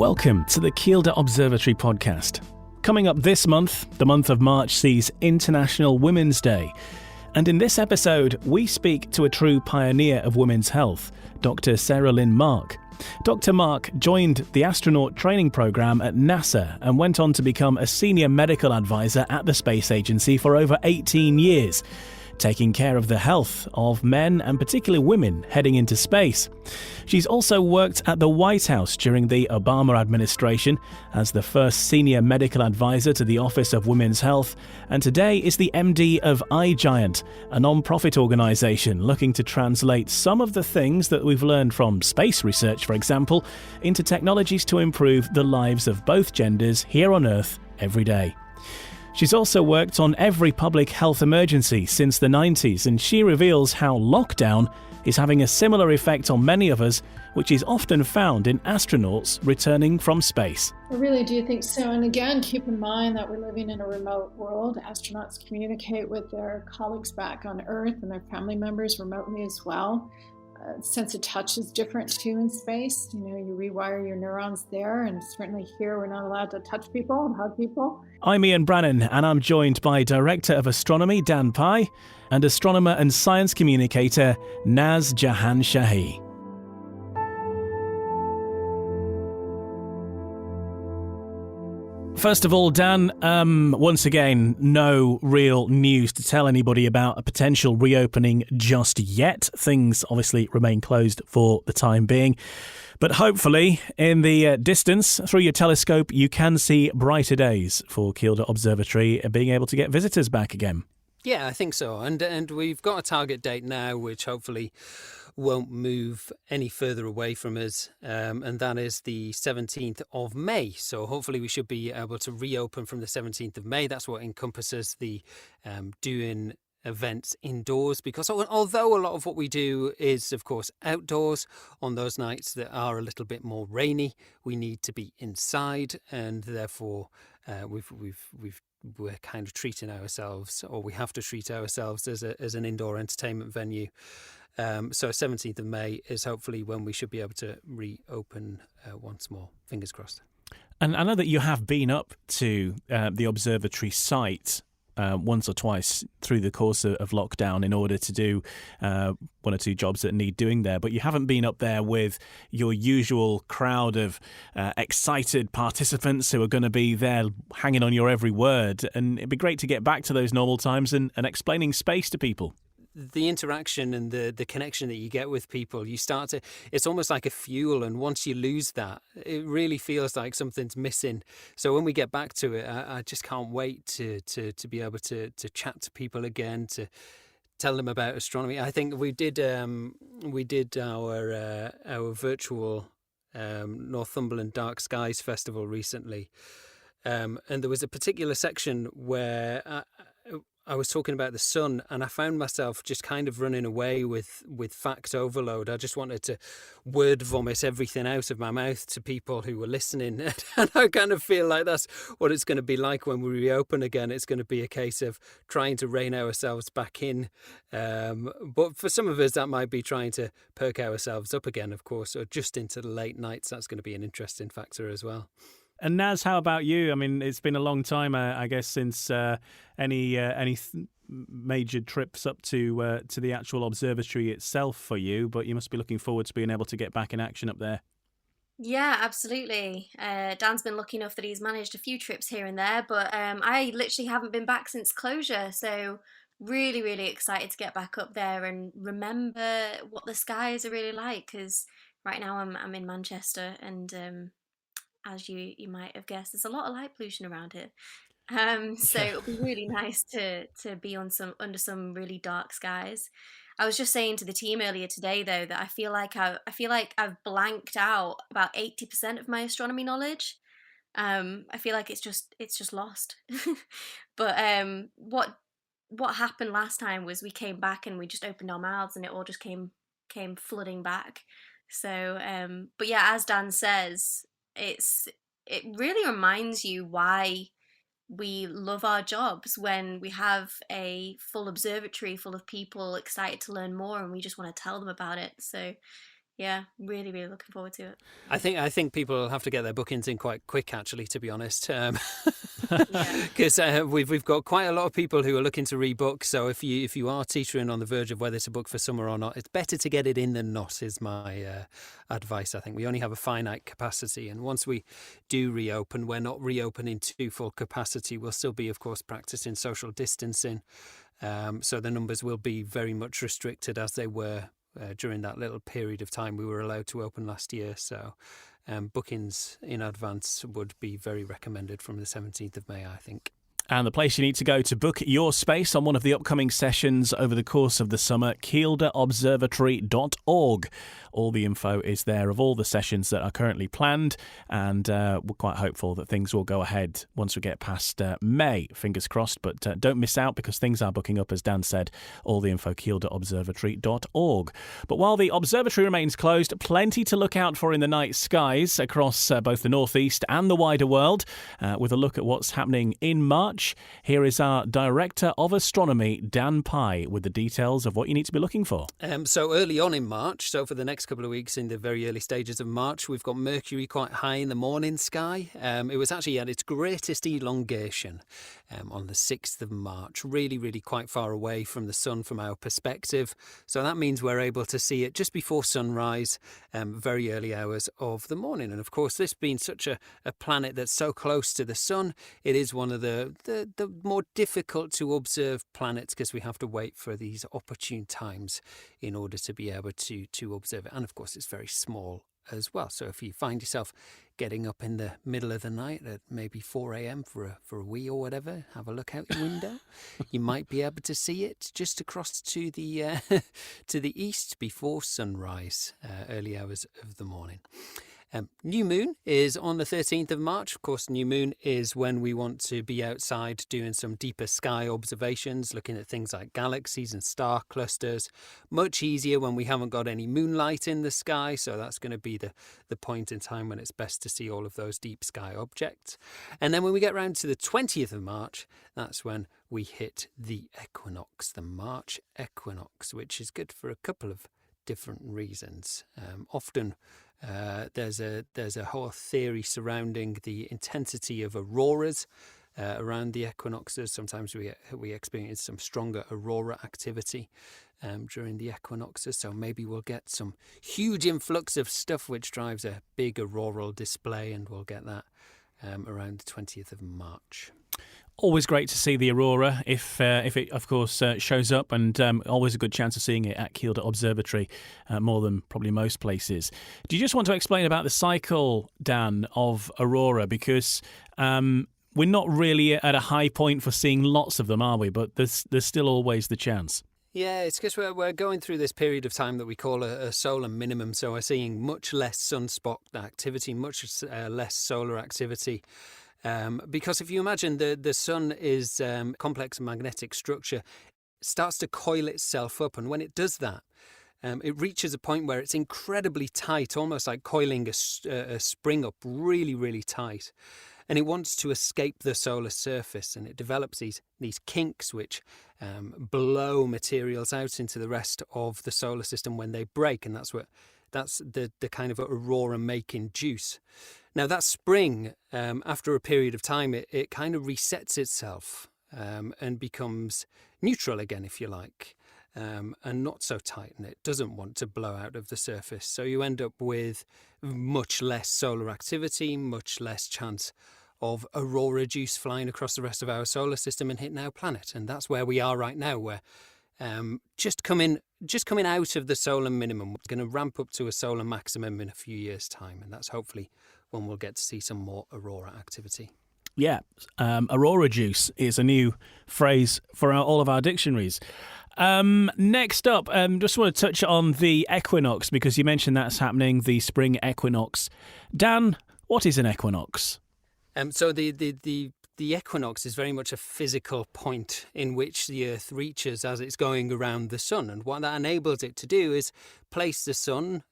Welcome to the Kielder Observatory podcast. Coming up this month, the month of March sees International Women's Day. And in this episode, we speak to a true pioneer of women's health, Dr. Saralyn Mark. Dr. Mark joined the astronaut training program at NASA and went on to become a senior medical advisor at the space agency for over 18 years, taking care of the health of men and particularly women heading into space. She's also worked at the White House during the Obama administration as the first senior medical advisor to the Office of Women's Health, and today is the MD of iGiant, a non-profit organisation looking to translate some of the things that we've learned from space research, for example, into technologies to improve the lives of both genders here on Earth every day. She's also worked on every public health emergency since the 90s, and she reveals how lockdown is having a similar effect on many of us, which is often found in astronauts returning from space. I really do think so. And again, keep in mind that we're living in a remote world. Astronauts communicate with their colleagues back on Earth and their family members remotely as well. Sense of touch is different too in space. You rewire your neurons there, and certainly here we're not allowed to touch people and hug people. I'm Ian Brannan, and I'm joined by Director of Astronomy Dan Pai and astronomer and science communicator Naz Jahan Shahi. First of all, Dan, once again, no real news to tell anybody about a potential reopening just yet. Things obviously remain closed for the time being. But hopefully, in the distance, through your telescope, you can see brighter days for Kielder Observatory being able to get visitors back again. Yeah, I think so. And we've got a target date now, which hopefully won't move any further away from us, and that is the 17th of May. So hopefully we should be able to reopen from the 17th of May. That's what encompasses the doing events indoors, because although a lot of what we do is, of course, outdoors, on those nights that are a little bit more rainy, we need to be inside, and therefore we're kind of treating ourselves, or we have to treat ourselves as an indoor entertainment venue. So 17th of May is hopefully when we should be able to reopen once more. Fingers crossed. And I know that you have been up to the observatory site once or twice through the course of lockdown in order to do one or two jobs that need doing there. But you haven't been up there with your usual crowd of excited participants who are going to be there hanging on your every word. And it'd be great to get back to those normal times and explaining space to people. The interaction and the connection that you get with people, it's almost like a fuel, and once you lose that, it really feels like something's missing. So when we get back to it, I just can't wait to be able to chat to people again, to tell them about astronomy. I think we did our virtual Northumberland Dark Skies Festival recently, and there was a particular section where I was talking about the sun, and I found myself just kind of running away with fact overload. I just wanted to word vomit everything out of my mouth to people who were listening. And I kind of feel like that's what it's going to be like when we reopen again. It's going to be a case of trying to rein ourselves back in. But for some of us, that might be trying to perk ourselves up again, of course, or just into the late nights. That's going to be an interesting factor as well. And Naz, how about you? I mean, it's been a long time, I guess, since any major trips up to the actual observatory itself for you. But you must be looking forward to being able to get back in action up there. Yeah, absolutely. Dan's been lucky enough that he's managed a few trips here and there, but I literally haven't been back since closure. So really, really excited to get back up there and remember what the skies are really like. Because right now I'm in Manchester, and as you might have guessed, there's a lot of light pollution around here. So it'll be really nice to be under some really dark skies. I was just saying to the team earlier today, though, that I feel like I've blanked out about 80% of my astronomy knowledge. I feel like it's just lost. But what happened last time was we came back and we just opened our mouths and it all just came flooding back. So, but yeah, as Dan says, it really reminds you why we love our jobs when we have a full observatory full of people excited to learn more and we just want to tell them about it. So Yeah, really, really looking forward to it. I think people will have to get their bookings in quite quick, actually, to be honest, because we've got quite a lot of people who are looking to rebook. So if you are teetering on the verge of whether to book for summer or not, it's better to get it in than not. Is my advice. I think we only have a finite capacity, and once we do reopen, we're not reopening to full capacity. We'll still be, of course, practicing social distancing. So the numbers will be very much restricted as they were during that little period of time we were allowed to open last year. So bookings in advance would be very recommended from the 17th of May, I think. And the place you need to go to book your space on one of the upcoming sessions over the course of the summer, kielderobservatory.org. All the info is there of all the sessions that are currently planned, and we're quite hopeful that things will go ahead once we get past May. Fingers crossed, but don't miss out because things are booking up, as Dan said. All the info, kielderobservatory.org. But while the observatory remains closed, plenty to look out for in the night skies across both the northeast and the wider world. With a look at what's happening in March, here is our Director of Astronomy, Dan Pye, with the details of what you need to be looking for. So early on in March, so for the next couple of weeks in the very early stages of March, we've got Mercury quite high in the morning sky. It was actually at its greatest elongation on the 6th of March, really, really quite far away from the sun from our perspective. So that means we're able to see it just before sunrise, very early hours of the morning. And of course, this being such a planet that's so close to the sun, it is one of the more difficult to observe planets because we have to wait for these opportune times in order to be able to observe it. And of course, it's very small as well. So if you find yourself getting up in the middle of the night at maybe 4 a.m. for a wee or whatever, have a look out your window. You might be able to see it just across to the to the east before sunrise, early hours of the morning. New moon is on the 13th of March. Of course, new moon is when we want to be outside doing some deeper sky observations, looking at things like galaxies and star clusters. Much easier when we haven't got any moonlight in the sky, so that's going to be the point in time when it's best to see all of those deep sky objects. And then when we get round to the 20th of March, that's when we hit the equinox, the March equinox, which is good for a couple of different reasons. Often there's a whole theory surrounding the intensity of auroras around the equinoxes. Sometimes we experience some stronger aurora activity during the equinoxes, so maybe we'll get some huge influx of stuff which drives a big auroral display, and we'll get that around the 20th of March. Always great to see the aurora if it, of course, shows up, and always a good chance of seeing it at Kielder Observatory, more than probably most places. Do you just want to explain about the cycle, Dan, of aurora? Because we're not really at a high point for seeing lots of them, are we? But there's still always the chance. Yeah, it's because we're going through this period of time that we call a solar minimum, so we're seeing much less sunspot activity, much less solar activity. Because if you imagine the sun is complex magnetic structure, starts to coil itself up, and when it does that, it reaches a point where it's incredibly tight, almost like coiling a spring up really, really tight. And it wants to escape the solar surface, and it develops these kinks which blow materials out into the rest of the solar system when they break, and that's the kind of aurora making juice. Now that spring, after a period of time, it kind of resets itself and becomes neutral again, if you like, and not so tight, and it doesn't want to blow out of the surface. So you end up with much less solar activity, much less chance of aurora juice flying across the rest of our solar system and hitting our planet. And that's where we are right now. We're just coming out of the solar minimum. We're going to ramp up to a solar maximum in a few years' time, and that's hopefully when we'll get to see some more aurora activity. Yeah, aurora juice is a new phrase for all of our dictionaries. Next up, just want to touch on the equinox, because you mentioned that's happening, the spring equinox. Dan, what is an equinox? So the equinox is very much a physical point in which the Earth reaches as it's going around the sun. And what that enables it to do is place the sun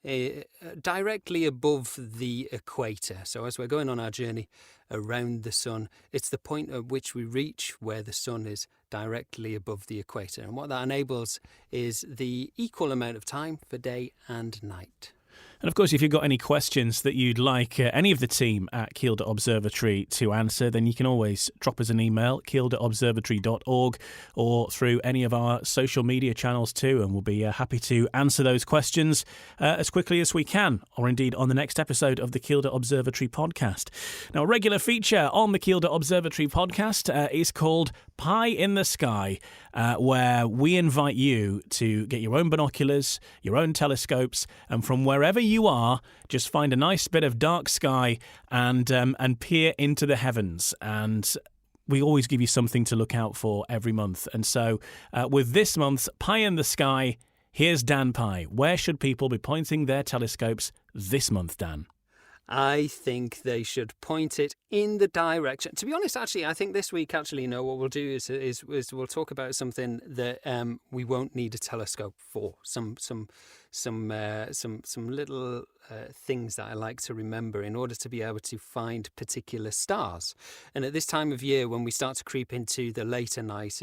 directly above the equator. So as we're going on our journey around the sun, it's the point at which we reach where the sun is directly above the equator. And what that enables is the equal amount of time for day and night. And of course, if you've got any questions that you'd like any of the team at Kielder Observatory to answer, then you can always drop us an email, kielderobservatory.org, or through any of our social media channels too, and we'll be happy to answer those questions as quickly as we can, or indeed on the next episode of the Kielder Observatory podcast. Now, a regular feature on the Kielder Observatory podcast is called Pie in the Sky, where we invite you to get your own binoculars, your own telescopes, and from wherever you are, just find a nice bit of dark sky and peer into the heavens. And we always give you something to look out for every month. And so with this month's Pie in the Sky, here's Dan Pie. Where should people be pointing their telescopes this month, Dan? I think they should point it in the direction. To be honest, actually, I think this week, what we'll do is we'll talk about something that we won't need a telescope for. Some little things that I like to remember in order to be able to find particular stars. And at this time of year, when we start to creep into the later night,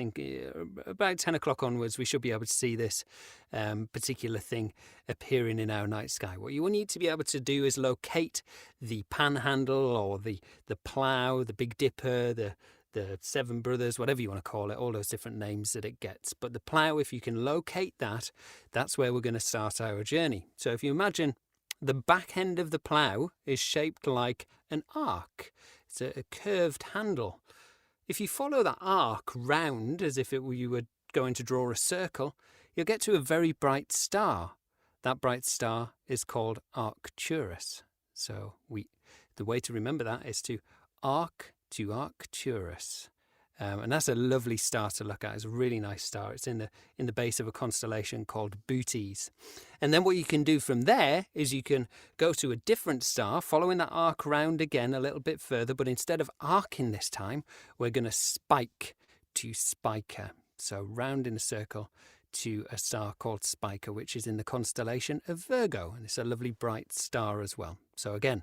about 10 o'clock onwards, we should be able to see this particular thing appearing in our night sky. What you will need to be able to do is locate the panhandle or the plough, the Big Dipper, the Seven Brothers, whatever you want to call it, all those different names that it gets. But the plough, if you can locate that, that's where we're going to start our journey. So if you imagine the back end of the plough is shaped like an arc. It's a curved handle. If you follow that arc round as if you were going to draw a circle, you'll get to a very bright star. That bright star is called Arcturus. So the way to remember that is to arc to Arcturus. And that's a lovely star to look at. It's a really nice star. It's in the base of a constellation called Bootes. And then what you can do from there is you can go to a different star, following that arc round again a little bit further, but instead of arcing this time, we're going to spike to Spica. So round in a circle to a star called Spica, which is in the constellation of Virgo, and it's a lovely bright star as well. So again,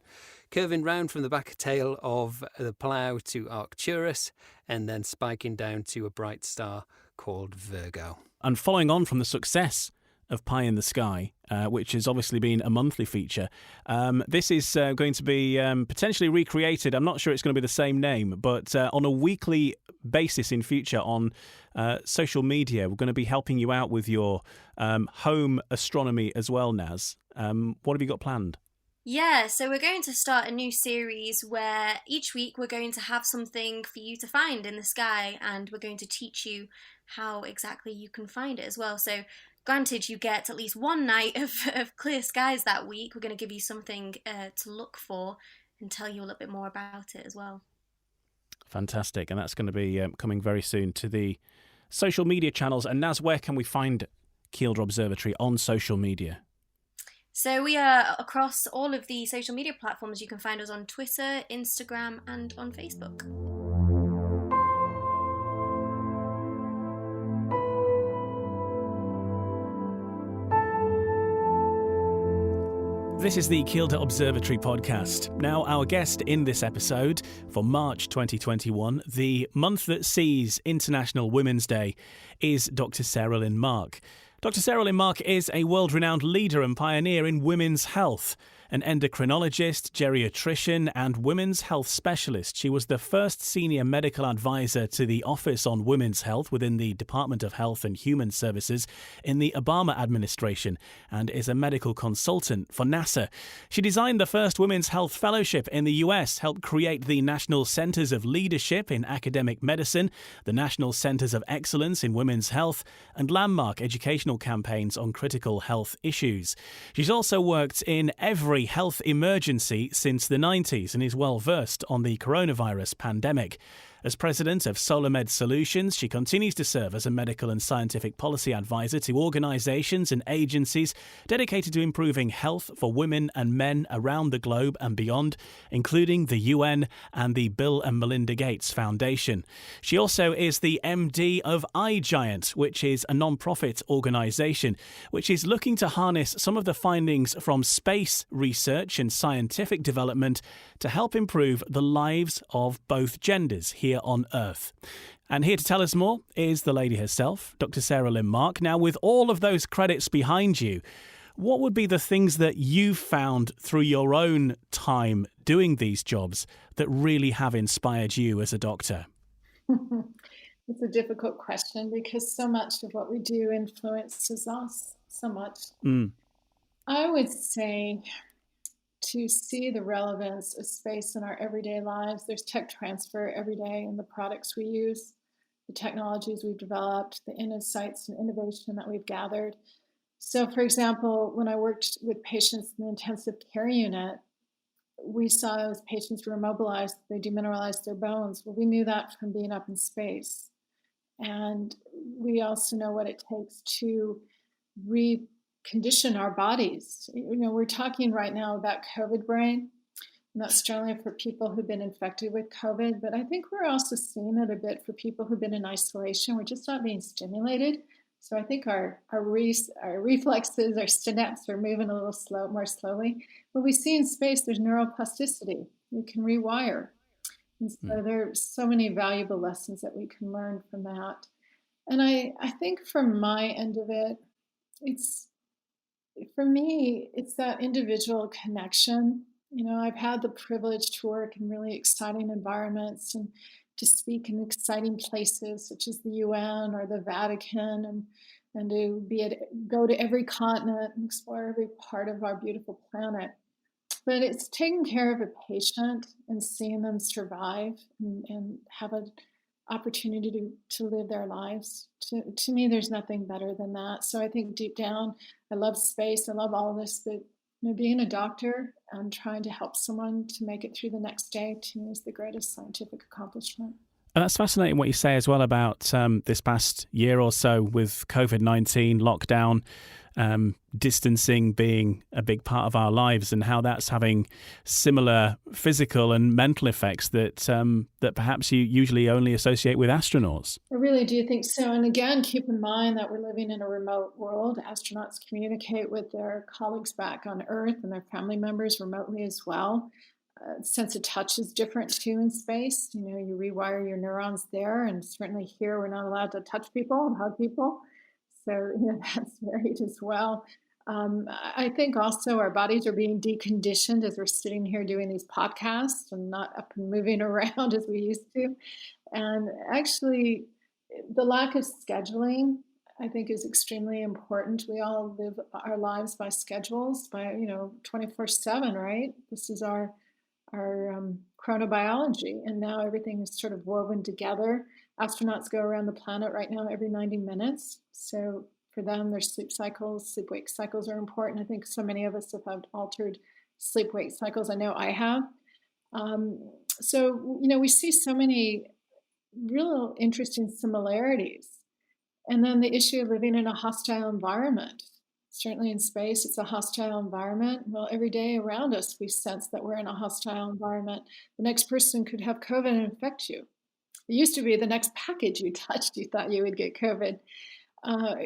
curving round from the back tail of the plough to Arcturus, and then spiking down to a bright star called Virgo. And following on from the success of Pie in the Sky, which has obviously been a monthly feature, this is going to be potentially recreated. I'm not sure it's going to be the same name, but on a weekly basis in future on social media, we're going to be helping you out with your home astronomy as well, Naz. What have you got planned? Yeah, so we're going to start a new series where each week we're going to have something for you to find in the sky, and we're going to teach you how exactly you can find it as well. So granted, you get at least one night of clear skies that week. We're going to give you something to look for and tell you a little bit more about it as well. Fantastic. And that's going to be coming very soon to the social media channels. And Naz, where can we find Kielder Observatory on social media? So we are across all of the social media platforms. You can find us on Twitter, Instagram, and on Facebook. This is the Kielder Observatory podcast. Now, our guest in this episode for March 2021, the month that sees International Women's Day, is Dr. Saralyn Mark. Dr. Saralyn Mark is a world-renowned leader and pioneer in women's health. An endocrinologist, geriatrician, and women's health specialist, she was the first senior medical advisor to the Office on Women's Health within the Department of Health and Human Services in the Obama administration and is a medical consultant for NASA. She designed the first Women's Health Fellowship in the US, helped create the National Centers of Leadership in Academic Medicine, the National Centers of Excellence in Women's Health, and landmark educational campaigns on critical health issues. She's also worked in every health emergency since the 90s and is well versed on the coronavirus pandemic. As president of SolarMed Solutions, she continues to serve as a medical and scientific policy advisor to organisations and agencies dedicated to improving health for women and men around the globe and beyond, including the UN and the Bill and Melinda Gates Foundation. She also is the MD of iGiant, which is a non-profit organisation which is looking to harness some of the findings from space research and scientific development to help improve the lives of both genders here on Earth. And here to tell us more is the lady herself, Dr. Saralyn Mark. Now, with all of those credits behind you, What would be the things that you've found through your own time doing these jobs that really have inspired you as a doctor? It's a difficult question because so much of what we do influences us so much. Mm. I would say to see the relevance of space in our everyday lives, there's tech transfer every day in the products we use, the technologies we've developed, the insights and innovation that we've gathered. So, for example, when I worked with patients in the intensive care unit, we saw as patients were immobilized, they demineralized their bones. Well, we knew that from being up in space. And we also know what it takes to recondition our bodies. We're talking right now about COVID brain, and that's generally for people who've been infected with COVID. But I think we're also seeing it a bit for people who've been in isolation. We're just not being stimulated. So I think our reflexes, our synapses are moving a little more slowly. But we see in space there's neuroplasticity. We can rewire. And so there are so many valuable lessons that we can learn from that. And I think from my end of it, for me, it's that individual connection. I've had the privilege to work in really exciting environments and to speak in exciting places such as the UN or the Vatican, and to go to every continent and explore every part of our beautiful planet. But it's taking care of a patient and seeing them survive and have an opportunity to live their lives. To me, there's nothing better than that. So I think deep down, I love space. I love all of this. But being a doctor and trying to help someone to make it through the next day, to me, is the greatest scientific accomplishment. And that's fascinating what you say as well about this past year or so with COVID-19, lockdown, distancing being a big part of our lives, and how that's having similar physical and mental effects that that perhaps you usually only associate with astronauts. I really do think so. And again, keep in mind that we're living in a remote world. Astronauts communicate with their colleagues back on Earth and their family members remotely as well. Sense of touch is different too in space. You rewire your neurons there, and certainly here we're not allowed to touch people and hug people. So that's varied as well. I think also our bodies are being deconditioned as we're sitting here doing these podcasts and not up and moving around as we used to. And actually, the lack of scheduling, I think, is extremely important. We all live our lives by schedules, by 24/7, right? This is our chronobiology, and now everything is sort of woven together. Astronauts go around the planet right now every 90 minutes. So for them, their sleep-wake cycles are important. I think so many of us have had altered sleep-wake cycles. I know I have. So we see so many real interesting similarities. And then the issue of living in a hostile environment. Certainly in space, it's a hostile environment. Well, every day around us, we sense that we're in a hostile environment. The next person could have COVID and infect you. It used to be the next package you touched, you thought you would get COVID.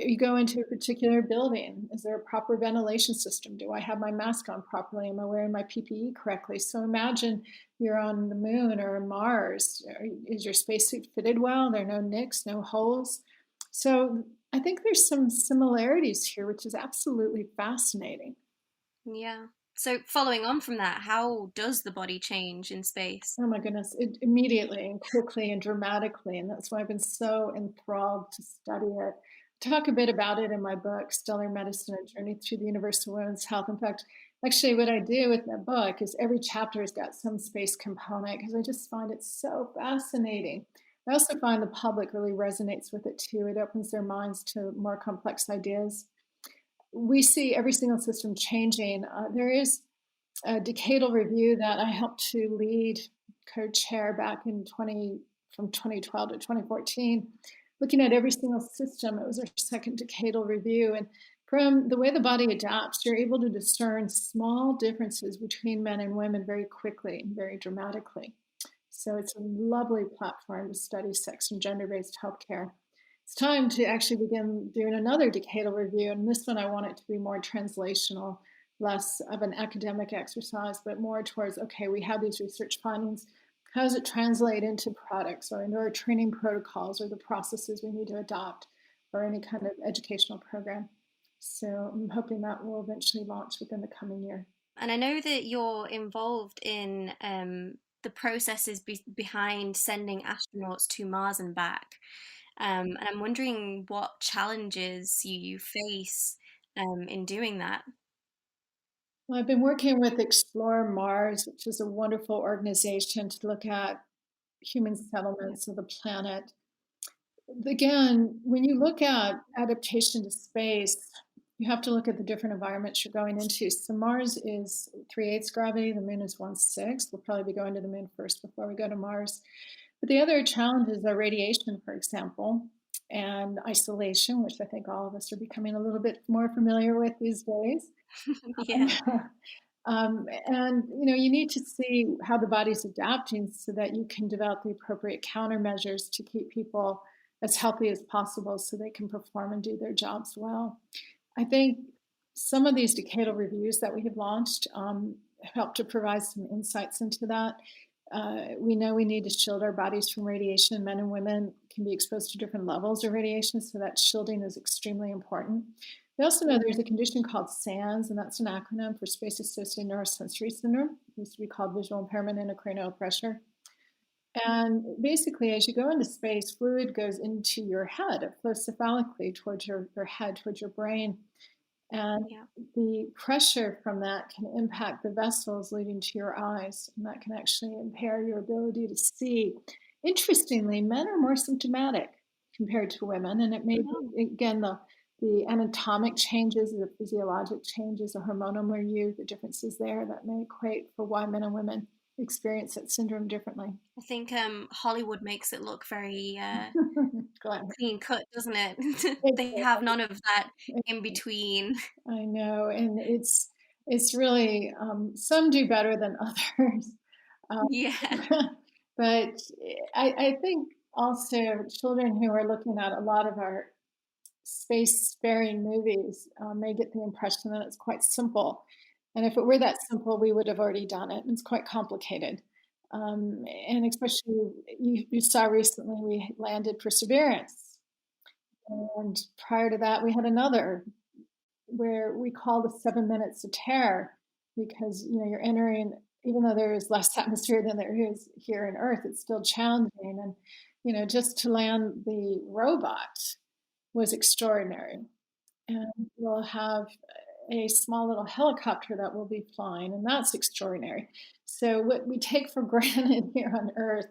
You go into a particular building. Is there a proper ventilation system? Do I have my mask on properly? Am I wearing my PPE correctly? So imagine you're on the moon or Mars. Is your spacesuit fitted well? There are no nicks, no holes. So I think there's some similarities here, which is absolutely fascinating. Yeah. So following on from that, how does the body change in space? Oh my goodness, immediately and quickly and dramatically. And that's why I've been so enthralled to study it. Talk a bit about it in my book, Stellar Medicine: A Journey Through the Universe of Women's Health. In fact, actually what I do with that book is every chapter has got some space component because I just find it so fascinating. I also find the public really resonates with it too. It opens their minds to more complex ideas. We see every single system changing. There is a decadal review that I helped to lead, co-chair back in from 2012 to 2014, looking at every single system. It was our second decadal review. And from the way the body adapts, you're able to discern small differences between men and women very quickly and very dramatically. So it's a lovely platform to study sex and gender-based healthcare. It's time to actually begin doing another decadal review. And this one, I want it to be more translational, less of an academic exercise, but more towards, okay, we have these research findings. How does it translate into products or into our training protocols or the processes we need to adopt or any kind of educational program? So I'm hoping that will eventually launch within the coming year. And I know that you're involved in the processes behind sending astronauts to Mars and back. And I'm wondering what challenges you face in doing that. Well, I've been working with Explore Mars, which is a wonderful organization to look at human Yeah. settlements of the planet. Again, when you look at adaptation to space, you have to look at the different environments you're going into. So Mars is 3/8 gravity, the moon is 1/6. We'll probably be going to the moon first before we go to Mars. But the other challenges are radiation, for example, and isolation, which I think all of us are becoming a little bit more familiar with these days. Yeah. And you need to see how the body's adapting so that you can develop the appropriate countermeasures to keep people as healthy as possible so they can perform and do their jobs well. I think some of these decadal reviews that we have launched have helped to provide some insights into that. We know we need to shield our bodies from radiation. Men and women can be exposed to different levels of radiation, so that shielding is extremely important. We also know there's a condition called SANS, and that's an acronym for Space Associated Neurosensory Syndrome. It used to be called visual impairment intracranial pressure. And basically, as you go into space, fluid goes into your head. It flows cephalically towards your head, towards your brain. And Yeah. the pressure from that can impact the vessels leading to your eyes, and that can actually impair your ability to see. Interestingly, men are more symptomatic compared to women, and it may be, again, the anatomic changes, the physiologic changes, the hormonal milieu, the differences there that may equate for why men and women experience that syndrome differently. I think Hollywood makes it look very Glenn. clean cut, doesn't it? It They have does. none of that in between. I know, and it's really some do better than others. Um, Yeah. but I think also children who are looking at a lot of our space-faring movies may get the impression that it's quite simple. And if it were that simple, we would have already done it. It's quite complicated. And especially, you saw recently we landed Perseverance. And prior to that, we had another where we call the 7 minutes of terror because you're entering, even though there is less atmosphere than there is here in Earth, it's still challenging. And just to land the robot was extraordinary. And we'll have a small little helicopter that will be flying, and that's extraordinary. So what we take for granted here on Earth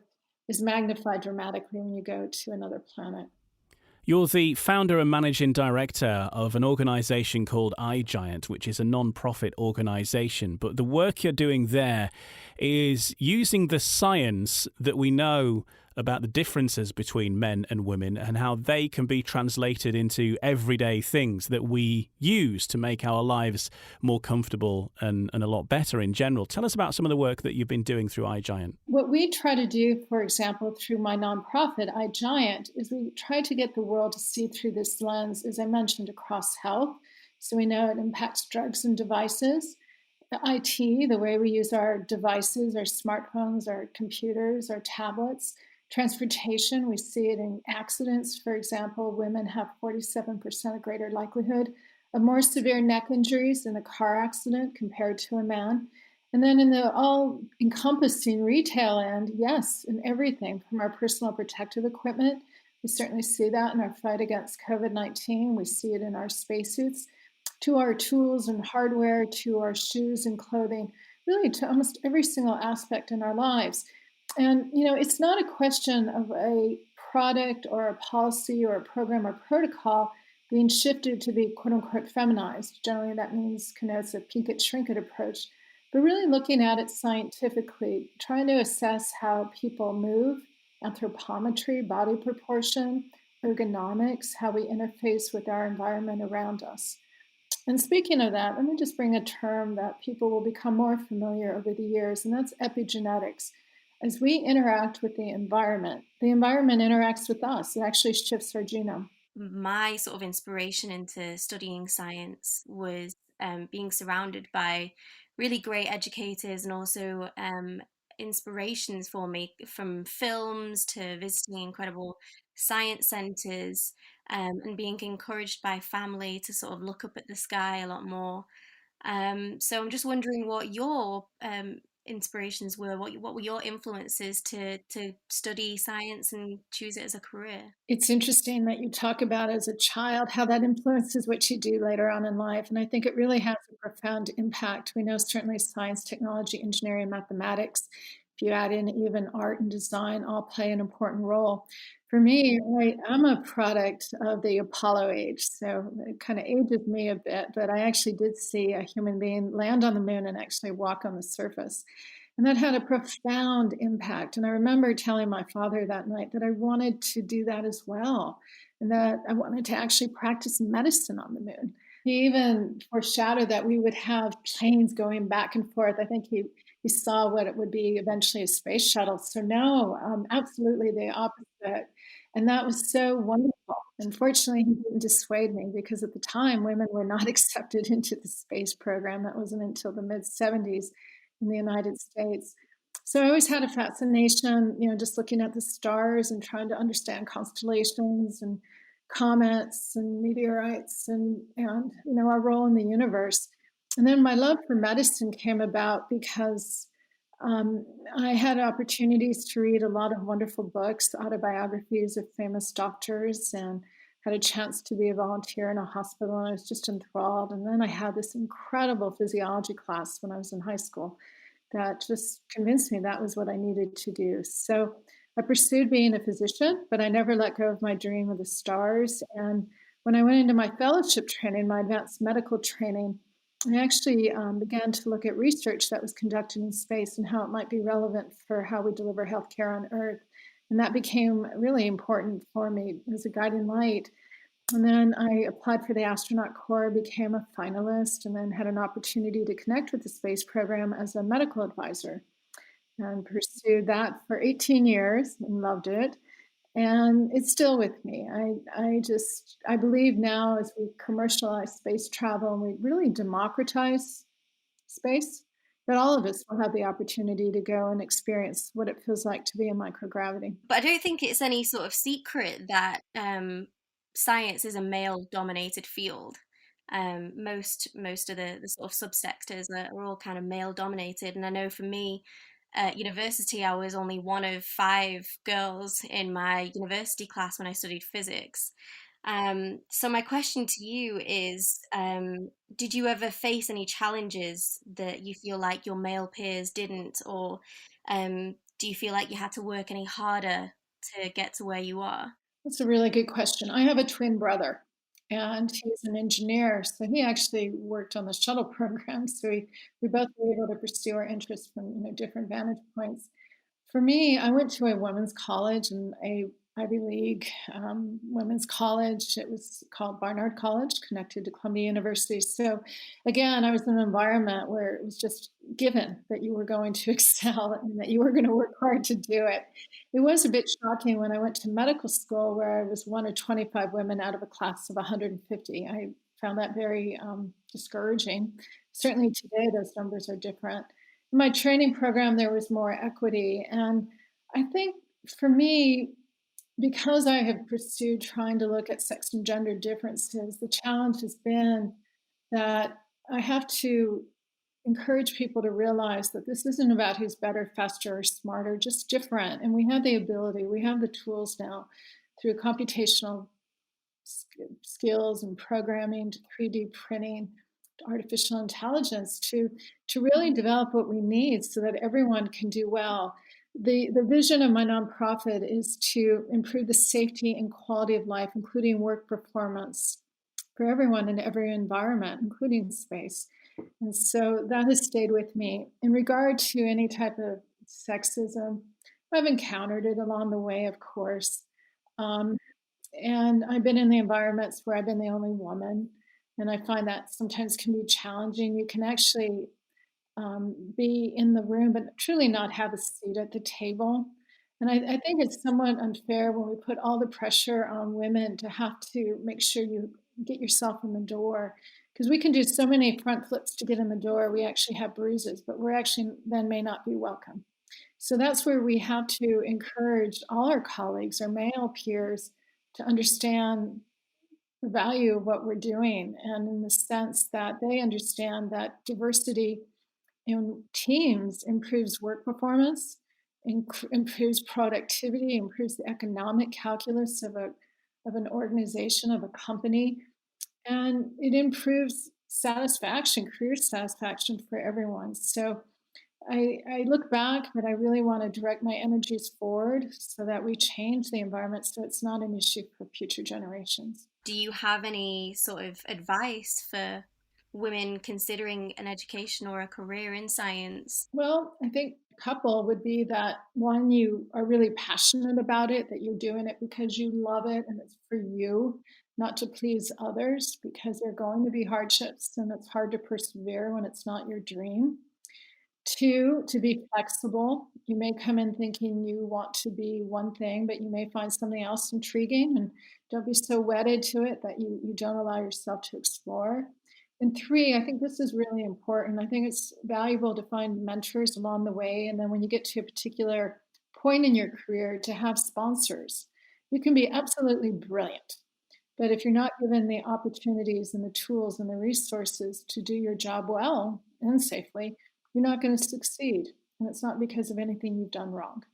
is magnified dramatically when you go to another planet. You're the founder and managing director of an organisation called iGiant, which is a non-profit organisation. But the work you're doing there is using the science that we know about the differences between men and women and how they can be translated into everyday things that we use to make our lives more comfortable and a lot better in general. Tell us about some of the work that you've been doing through iGiant. What we try to do, for example, through my nonprofit, iGiant, is we try to get the world to see through this lens, as I mentioned, across health. So we know it impacts drugs and devices. The IT, the way we use our devices, our smartphones, our computers, our tablets. Transportation, we see it in accidents. For example, women have 47% greater likelihood of more severe neck injuries in a car accident compared to a man. And then in the all-encompassing retail end, yes, in everything from our personal protective equipment, we certainly see that in our fight against COVID-19. We see it in our spacesuits, to our tools and hardware, to our shoes and clothing, really to almost every single aspect in our lives. And, it's not a question of a product or a policy or a program or protocol being shifted to be quote unquote feminized. Generally, that connotes a peek it, shrink it approach, but really looking at it scientifically, trying to assess how people move, anthropometry, body proportion, ergonomics, how we interface with our environment around us. And speaking of that, let me just bring a term that people will become more familiar over the years, and that's epigenetics. As we interact with the environment interacts with us. It actually shifts our genome. My sort of inspiration into studying science was being surrounded by really great educators and also inspirations for me from films to visiting incredible science centers. and being encouraged by family to sort of look up at the sky a lot more. So I'm just wondering what your inspirations were. What were your influences to study science and choose it as a career? It's interesting that you talk about as a child how that influences what you do later on in life. And I think it really has a profound impact. We know certainly science, technology, engineering, mathematics, if you add in even art and design, all play an important role. For me, I'm a product of the Apollo age. So it kind of ages me a bit, but I actually did see a human being land on the moon and actually walk on the surface. And that had a profound impact. And I remember telling my father that night that I wanted to do that as well, and that I wanted to actually practice medicine on the moon. He even foreshadowed that we would have planes going back and forth. I think he saw what it would be eventually a space shuttle. So, no, absolutely the opposite. And that was so wonderful. Unfortunately, he didn't dissuade me because at the time, women were not accepted into the space program. That wasn't until the mid 70s in the United States. So I always had a fascination, just looking at the stars and trying to understand constellations and comets and meteorites and our role in the universe. And then my love for medicine came about because um, I had opportunities to read a lot of wonderful books, autobiographies of famous doctors, and had a chance to be a volunteer in a hospital. And I was just enthralled. And then I had this incredible physiology class when I was in high school that just convinced me that was what I needed to do. So I pursued being a physician, but I never let go of my dream of the stars. And when I went into my fellowship training, my advanced medical training, I actually began to look at research that was conducted in space and how it might be relevant for how we deliver healthcare on Earth. And that became really important for me as a guiding light. And then I applied for the astronaut corps, became a finalist, and then had an opportunity to connect with the space program as a medical advisor and pursued that for 18 years and loved it. And it's still with me. I believe now as we commercialize space travel and we really democratize space, that all of us will have the opportunity to go and experience what it feels like to be in microgravity. But I don't think it's any sort of secret that science is a male-dominated field. Most of the sort of subsectors are all kind of male-dominated, and I know for me, at university, I was only one of five girls in my university class when I studied physics. So my question to you is, did you ever face any challenges that you feel like your male peers didn't, or do you feel like you had to work any harder to get to where you are? That's a really good question. I have a twin brother, and he's an engineer. So he actually worked on the shuttle program. So we both were able to pursue our interests from different vantage points. For me, I went to a women's college and a Ivy League women's college. It was called Barnard College, connected to Columbia University. So again, I was in an environment where it was just given that you were going to excel and that you were going to work hard to do it. It was a bit shocking when I went to medical school, where I was one of 25 women out of a class of 150. I found that very discouraging. Certainly today, those numbers are different. In my training program, there was more equity. And I think for me, because I have pursued trying to look at sex and gender differences, the challenge has been that I have to encourage people to realize that this isn't about who's better, faster, or smarter, just different. And we have the ability, we have the tools now through computational skills and programming to 3D printing to artificial intelligence to really develop what we need so that everyone can do well. The vision of my nonprofit is to improve the safety and quality of life, including work performance for everyone in every environment, including space. And so that has stayed with me. In regard to any type of sexism, I've encountered it along the way, of course. Um, and I've been in the environments where I've been the only woman. And I find that sometimes can be challenging. You can actually be in the room, but truly not have a seat at the table. And I think it's somewhat unfair when we put all the pressure on women to have to make sure you get yourself in the door. Because we can do so many front flips to get in the door, we actually have bruises, but we're actually then may not be welcome. So that's where we have to encourage all our colleagues, our male peers, to understand the value of what we're doing, and in the sense that they understand that diversity in teams improves work performance, improves productivity, improves the economic calculus of an organization, of a company, and it improves satisfaction, career satisfaction for everyone. So I look back, but I really want to direct my energies forward so that we change the environment so it's not an issue for future generations. Do you have any sort of advice for women considering an education or a career in science? Well, I think a couple would be that one, you are really passionate about it, that you're doing it because you love it and it's for you, not to please others, because there are going to be hardships and it's hard to persevere when it's not your dream. Two, to be flexible. You may come in thinking you want to be one thing, but you may find something else intriguing, and don't be so wedded to it that you don't allow yourself to explore. And three, I think this is really important. I think it's valuable to find mentors along the way. And then when you get to a particular point in your career, to have sponsors. You can be absolutely brilliant, but if you're not given the opportunities and the tools and the resources to do your job well and safely, you're not going to succeed. And it's not because of anything you've done wrong.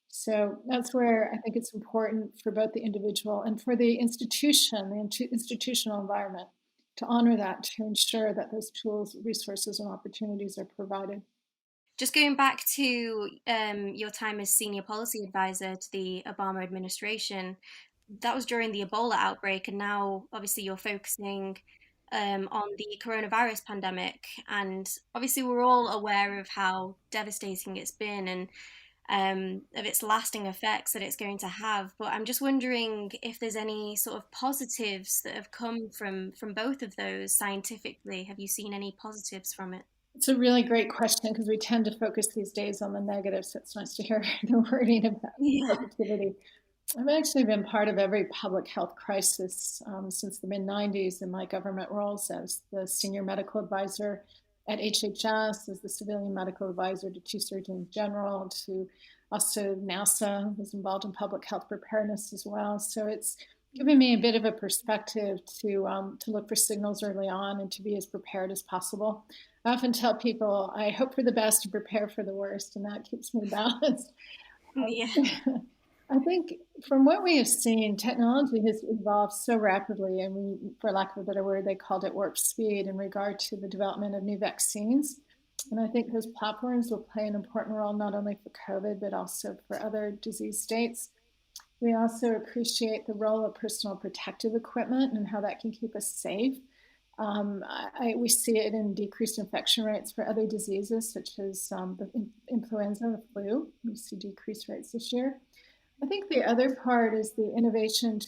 So that's where I think it's important for both the individual and for the institution, the institutional environment, to honor that, to ensure that those tools, resources, and opportunities are provided. Just going back to your time as senior policy advisor to the Obama administration, that was during the Ebola outbreak, and now obviously you're focusing on the coronavirus pandemic. And obviously, we're all aware of how devastating it's been and of its lasting effects that it's going to have. But I'm just wondering if there's any sort of positives that have come from both of those scientifically. Have you seen any positives from it? It's a really great question because we tend to focus these days on the negatives. So it's nice to hear the wording about Yeah. positivity. I've actually been part of every public health crisis since the mid 90s in my government roles as the senior medical advisor at HHS, as the civilian medical advisor to two surgeons general, to also NASA, was involved in public health preparedness as well. So it's given me a bit of a perspective to look for signals early on and to be as prepared as possible. I often tell people I hope for the best and prepare for the worst, and that keeps me balanced. Yeah. I think from what we have seen, technology has evolved so rapidly, and for lack of a better word, they called it warp speed in regard to the development of new vaccines. And I think those platforms will play an important role not only for COVID, but also for other disease states. We also appreciate the role of personal protective equipment and how that can keep us safe. We see it in decreased infection rates for other diseases such as the influenza, the flu. We see decreased rates this year. I think the other part is the innovation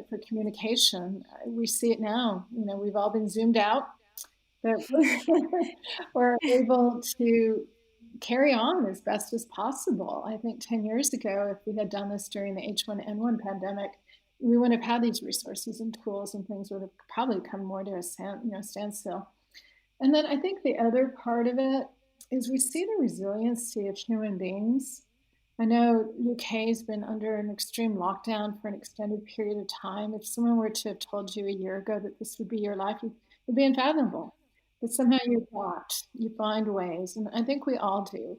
for communication. We see it now. We've all been zoomed out, but we're able to carry on as best as possible. I think 10 years ago, if we had done this during the H1N1 pandemic, we wouldn't have had these resources and tools, and things would have probably come more to a standstill. And then I think the other part of it is we see the resiliency of human beings. I know UK has been under an extreme lockdown for an extended period of time. If someone were to have told you a year ago that this would be your life, it would be unfathomable. But somehow you adapt, you find ways, and I think we all do.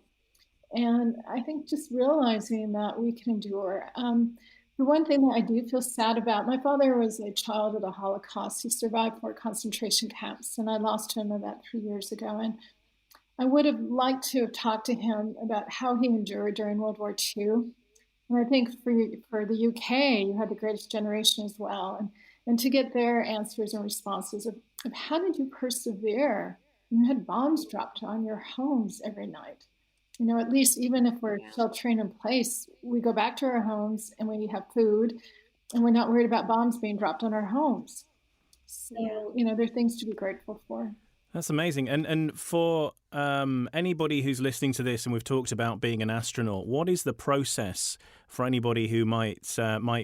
And I think just realizing that we can endure. The one thing that I do feel sad about, my father was a child of the Holocaust. He survived 4 concentration camps, and I lost him about 3 years ago. And I would have liked to have talked to him about how he endured during World War II. And I think for the UK, you had the greatest generation as well. And to get their answers and responses of how did you persevere? You had bombs dropped on your homes every night. At least even if we're sheltering in place, we go back to our homes and we have food and we're not worried about bombs being dropped on our homes. So, there are things to be grateful for. That's amazing. And for anybody who's listening to this, and we've talked about being an astronaut, what is the process for anybody who might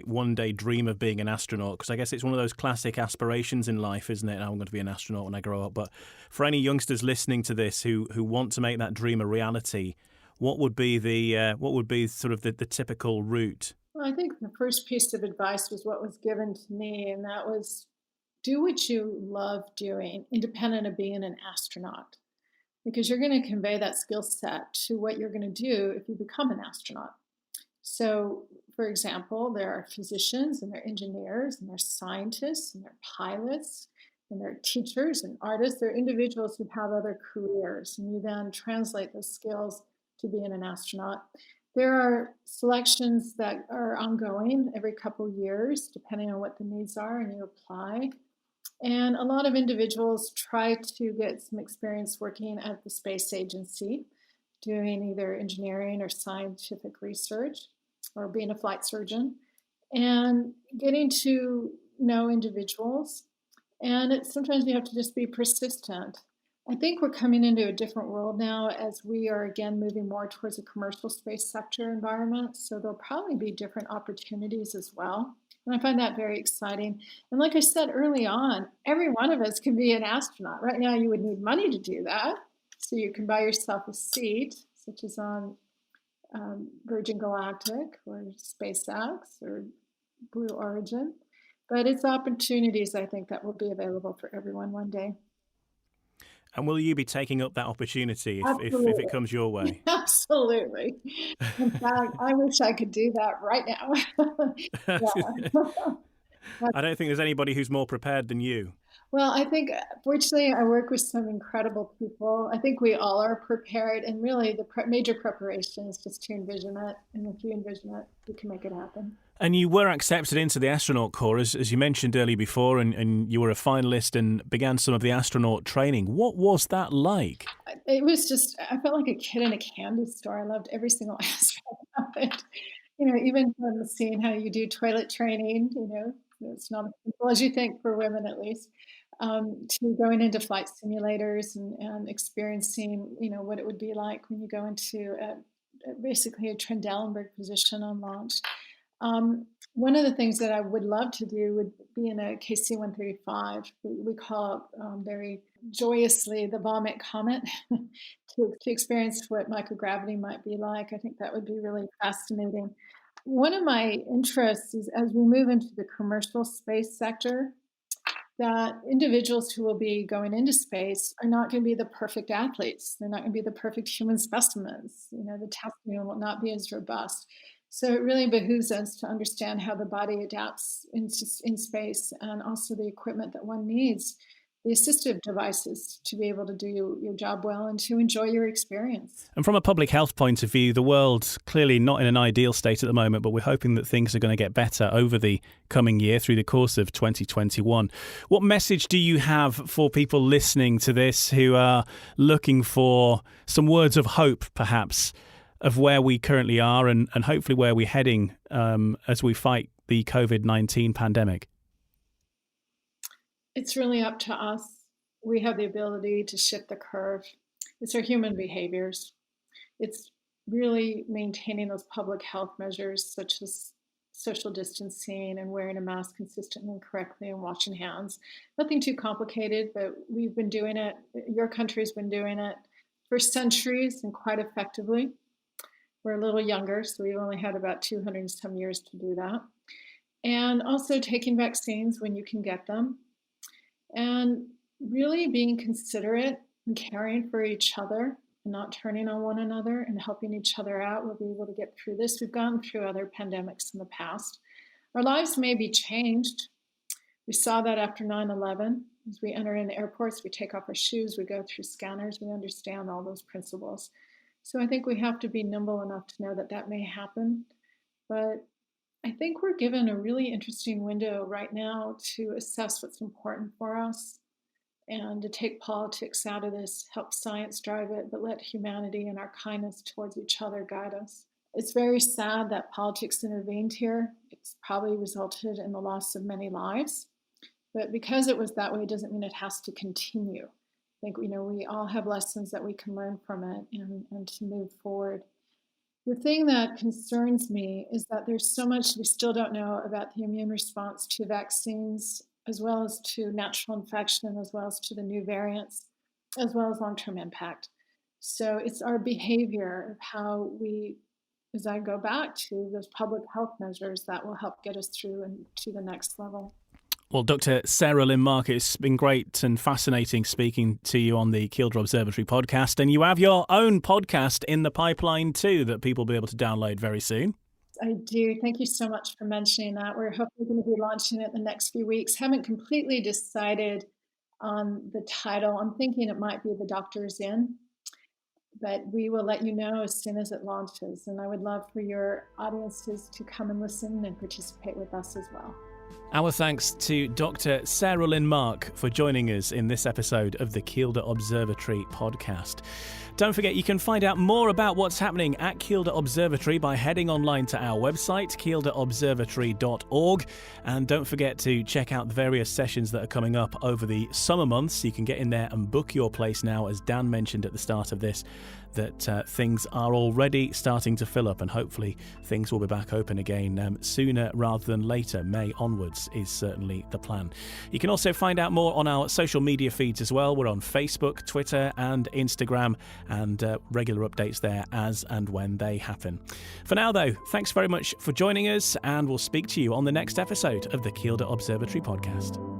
one day dream of being an astronaut? Because I guess it's one of those classic aspirations in life, isn't it? I'm going to be an astronaut when I grow up. But for any youngsters listening to this who want to make that dream a reality, what would be sort of the typical route? Well, I think the first piece of advice was what was given to me, and that was do what you love doing, independent of being an astronaut, because you're going to convey that skill set to what you're going to do if you become an astronaut. So, for example, there are physicians and there are engineers and there are scientists and there are pilots and there are teachers and artists. There are individuals who have other careers, and you then translate those skills to being an astronaut. There are selections that are ongoing every couple of years, depending on what the needs are, and you apply. And a lot of individuals try to get some experience working at the space agency, doing either engineering or scientific research, or being a flight surgeon, and getting to know individuals. And sometimes you have to just be persistent. I think we're coming into a different world now as we are again moving more towards a commercial space sector environment. So there'll probably be different opportunities as well. And I find that very exciting. And like I said early on, every one of us can be an astronaut. Right now, you would need money to do that. So you can buy yourself a seat, such as on Virgin Galactic or SpaceX or Blue Origin. But it's opportunities, I think, that will be available for everyone one day. And will you be taking up that opportunity if it comes your way? Absolutely. In fact, I wish I could do that right now. I don't think there's anybody who's more prepared than you. Well, I think, fortunately, I work with some incredible people. I think we all are prepared, and really the major preparation is just to envision it. And if you envision it, you can make it happen. And you were accepted into the astronaut corps, as you mentioned earlier before, and you were a finalist and began some of the astronaut training. What was that like? It was just, I felt like a kid in a candy store. I loved every single aspect of it. Even from seeing how you do toilet training, it's not as simple as you think for women, at least, to going into flight simulators and experiencing, what it would be like when you go into basically a Trendelenburg position on launch. One of the things that I would love to do would be in a KC-135. We call it very joyously the vomit comet to experience what microgravity might be like. I think that would be really fascinating. One of my interests is as we move into the commercial space sector, that individuals who will be going into space are not going to be the perfect athletes. They're not going to be the perfect human specimens. The testing will not be as robust. So it really behooves us to understand how the body adapts in space, and also the equipment that one needs, the assistive devices to be able to do your job well and to enjoy your experience. And from a public health point of view, the world's clearly not in an ideal state at the moment, but we're hoping that things are going to get better over the coming year through the course of 2021. What message do you have for people listening to this who are looking for some words of hope, perhaps, of where we currently are and hopefully where we're heading as we fight the COVID-19 pandemic? It's really up to us. We have the ability to shift the curve. It's our human behaviors. It's really maintaining those public health measures such as social distancing and wearing a mask consistently and correctly and washing hands. Nothing too complicated, but we've been doing it. Your country's been doing it for centuries and quite effectively. We're a little younger, so we've only had about 200 and some years to do that. And also taking vaccines when you can get them. And really being considerate and caring for each other and not turning on one another and helping each other out. We'll be able to get through this. We've gone through other pandemics in the past. Our lives may be changed. We saw that after 9/11. As we enter into airports, we take off our shoes, we go through scanners, we understand all those principles. So I think we have to be nimble enough to know that that may happen. But I think we're given a really interesting window right now to assess what's important for us and to take politics out of this, help science drive it, but let humanity and our kindness towards each other guide us. It's very sad that politics intervened here. It's probably resulted in the loss of many lives. But because it was that way doesn't mean it has to continue. I think, we all have lessons that we can learn from it and to move forward. The thing that concerns me is that there's so much we still don't know about the immune response to vaccines, as well as to natural infection, as well as to the new variants, as well as long-term impact. So it's our behavior of how we, as I go back to those public health measures, that will help get us through and to the next level. Well, Dr. Saralyn Mark, it's been great and fascinating speaking to you on the Kielder Observatory podcast. And you have your own podcast in the pipeline too that people will be able to download very soon. I do. Thank you so much for mentioning that. We're hopefully going to be launching it in the next few weeks. Haven't completely decided on the title. I'm thinking it might be The Doctor's In, but we will let you know as soon as it launches. And I would love for your audiences to come and listen and participate with us as well. Our thanks to Dr. Saralyn Mark for joining us in this episode of the Kielder Observatory podcast. Don't forget, you can find out more about what's happening at Kielder Observatory by heading online to our website, kielderobservatory.org. And don't forget to check out the various sessions that are coming up over the summer months. You can get in there and book your place now, as Dan mentioned at the start of this, that things are already starting to fill up, and hopefully things will be back open again sooner rather than later. May onwards is certainly the plan. You can also find out more on our social media feeds as well. We're on Facebook, Twitter and Instagram, and regular updates there as and when they happen. For now though, thanks very much for joining us, and we'll speak to you on the next episode of the Kielder Observatory podcast.